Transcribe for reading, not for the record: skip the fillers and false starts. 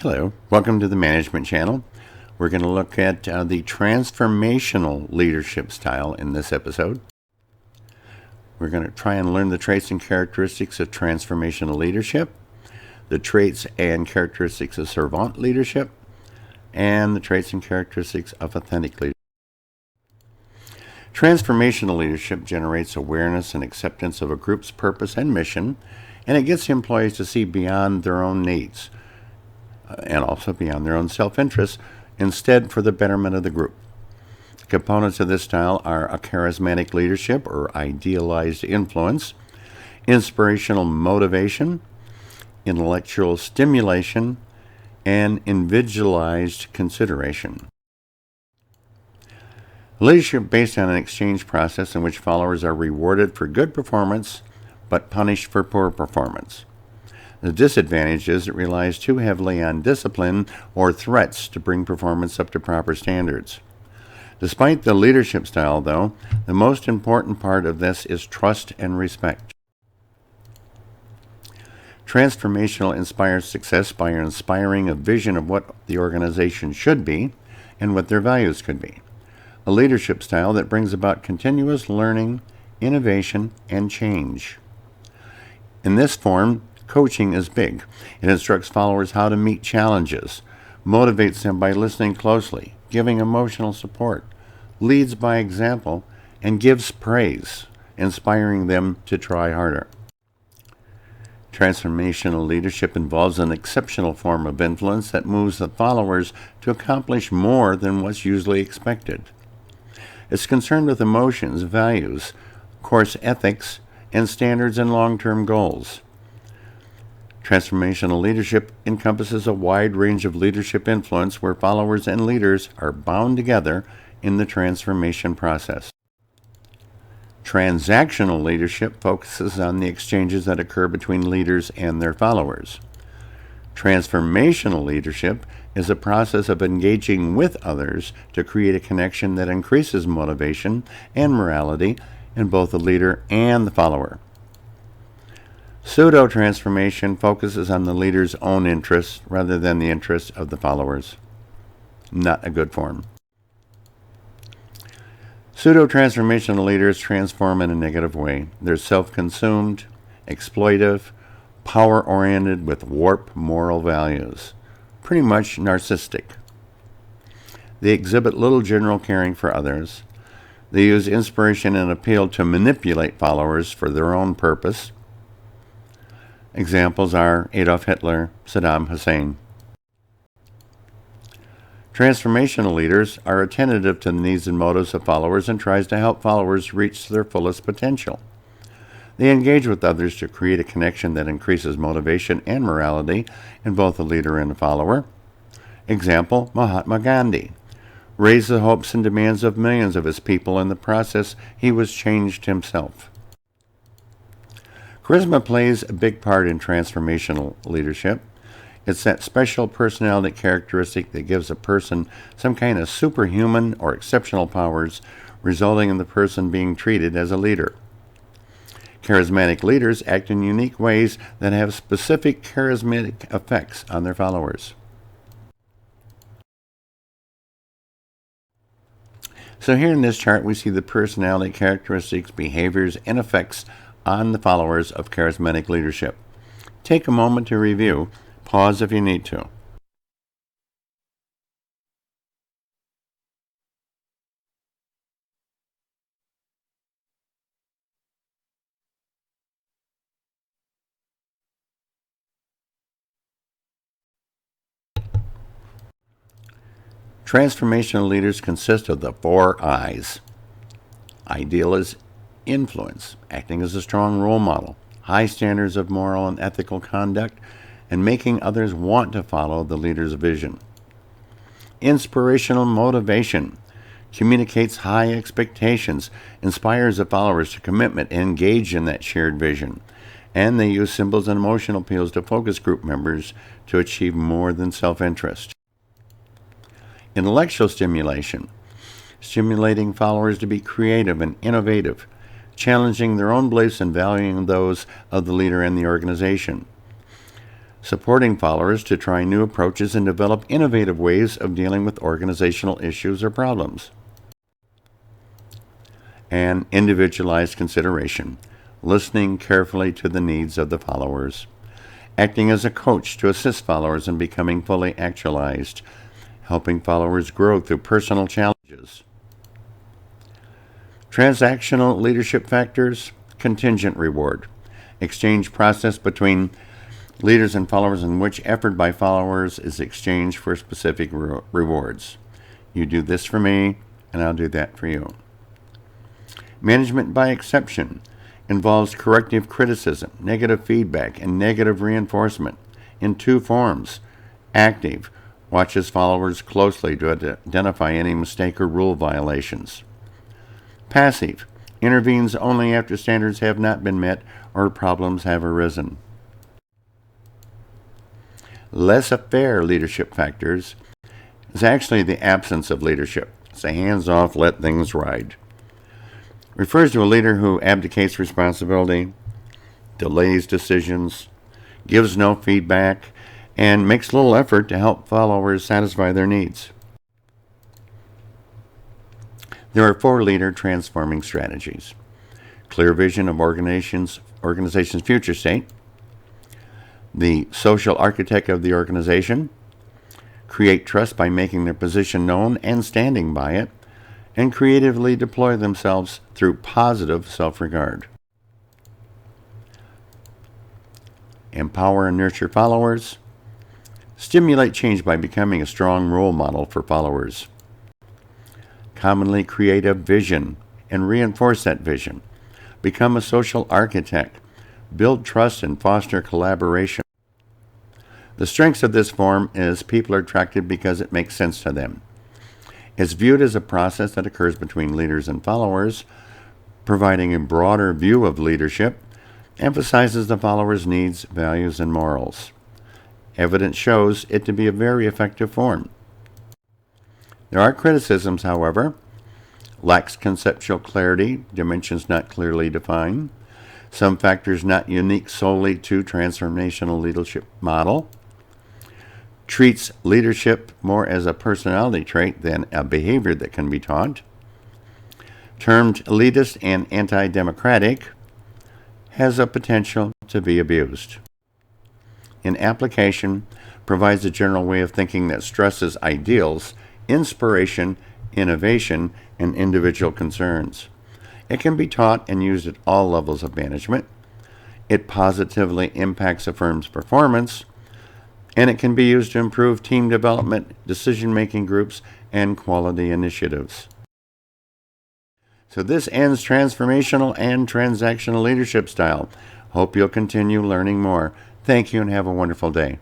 Hello, welcome to the Management Channel. We're going to look at the transformational leadership style in this episode. We're going to try and learn the traits and characteristics of transformational leadership, the traits and characteristics of servant leadership, and the traits and characteristics of authentic leadership. Transformational leadership generates awareness and acceptance of a group's purpose and mission, and it gets employees to see beyond their own needs and also beyond their own self-interest, instead for the betterment of the group. The components of this style are a charismatic leadership or idealized influence, inspirational motivation, intellectual stimulation, and individualized consideration. Leadership based on an exchange process in which followers are rewarded for good performance but punished for poor performance. The disadvantage is it relies too heavily on discipline or threats to bring performance up to proper standards. Despite the leadership style, though, the most important part of this is trust and respect. Transformational inspires success by inspiring a vision of what the organization should be and what their values could be. A leadership style that brings about continuous learning, innovation, and change. In this form, coaching is big. It instructs followers how to meet challenges, motivates them by listening closely, giving emotional support, leads by example, and gives praise, inspiring them to try harder. Transformational leadership involves an exceptional form of influence that moves the followers to accomplish more than what's usually expected. It's concerned with emotions, values, course ethics, and standards and long-term goals. Transformational leadership encompasses a wide range of leadership influence where followers and leaders are bound together in the transformation process. Transactional leadership focuses on the exchanges that occur between leaders and their followers. Transformational leadership is a process of engaging with others to create a connection that increases motivation and morality in both the leader and the follower. Pseudo-transformation focuses on the leader's own interests rather than the interests of the followers. Not a good form. Pseudo-transformational leaders transform in a negative way. They're self-consumed, exploitive, power-oriented with warped moral values. Pretty much narcissistic. They exhibit little general caring for others. They use inspiration and appeal to manipulate followers for their own purpose. Examples are Adolf Hitler, Saddam Hussein. Transformational leaders are attentive to the needs and motives of followers and tries to help followers reach their fullest potential. They engage with others to create a connection that increases motivation and morality in both the leader and the follower. Example, Mahatma Gandhi raised the hopes and demands of millions of his people. In the process, he was changed himself. Charisma plays a big part in transformational leadership. It's that special personality characteristic that gives a person some kind of superhuman or exceptional powers, resulting in the person being treated as a leader. Charismatic leaders act in unique ways that have specific charismatic effects on their followers. So here in this chart, we see the personality characteristics, behaviors, and effects on the followers of charismatic leadership. Take a moment to review. Pause if you need to. Transformational leaders consist of the 4 I's. Ideal is influence, acting as a strong role model, high standards of moral and ethical conduct, and making others want to follow the leader's vision. Inspirational motivation communicates high expectations, inspires the followers to commitment and engage in that shared vision, and they use symbols and emotional appeals to focus group members to achieve more than self-interest. Intellectual stimulation, stimulating followers to be creative and innovative, challenging their own beliefs and valuing those of the leader and the organization. supporting followers to try new approaches and develop innovative ways of dealing with organizational issues or problems. And individualized consideration, listening carefully to the needs of the followers, acting as a coach to assist followers in becoming fully actualized, helping followers grow through personal challenges. Transactional leadership factors, contingent reward, exchange process between leaders and followers in which effort by followers is exchanged for specific rewards. You do this for me, and I'll do that for you. Management by exception involves corrective criticism, negative feedback, and negative reinforcement in two forms. Active, watches followers closely to identify any mistake or rule violations. Passive, intervenes only after standards have not been met or problems have arisen. Laissez-faire leadership factors is actually the absence of leadership. It's a hands-off, let things ride. Refers to a leader who abdicates responsibility, delays decisions, gives no feedback, and makes little effort to help followers satisfy their needs. There are 4 leader transforming strategies. Clear vision of organization's future state, the social architect of the organization, create trust by making their position known and standing by it, and creatively deploy themselves through positive self-regard. Empower and nurture followers. Stimulate change by becoming a strong role model for followers. Commonly create a vision and reinforce that vision. Become a social architect. Build trust and foster collaboration. The strengths of this form is people are attracted because it makes sense to them. It's viewed as a process that occurs between leaders and followers, providing a broader view of leadership, emphasizes the followers' needs, values, and morals. Evidence shows it to be a very effective form. There are criticisms, however. Lacks conceptual clarity, dimensions not clearly defined, some factors not unique solely to transformational leadership model, treats leadership more as a personality trait than a behavior that can be taught, termed elitist and anti-democratic, has a potential to be abused. In application, provides a general way of thinking that stresses ideals, inspiration, innovation, and individual concerns. It can be taught and used at all levels of management. It positively impacts a firm's performance, and it can be used to improve team development, decision-making groups, and quality initiatives. So this ends Transformational and Transactional Leadership Style. Hope you'll continue learning more. Thank you and have a wonderful day.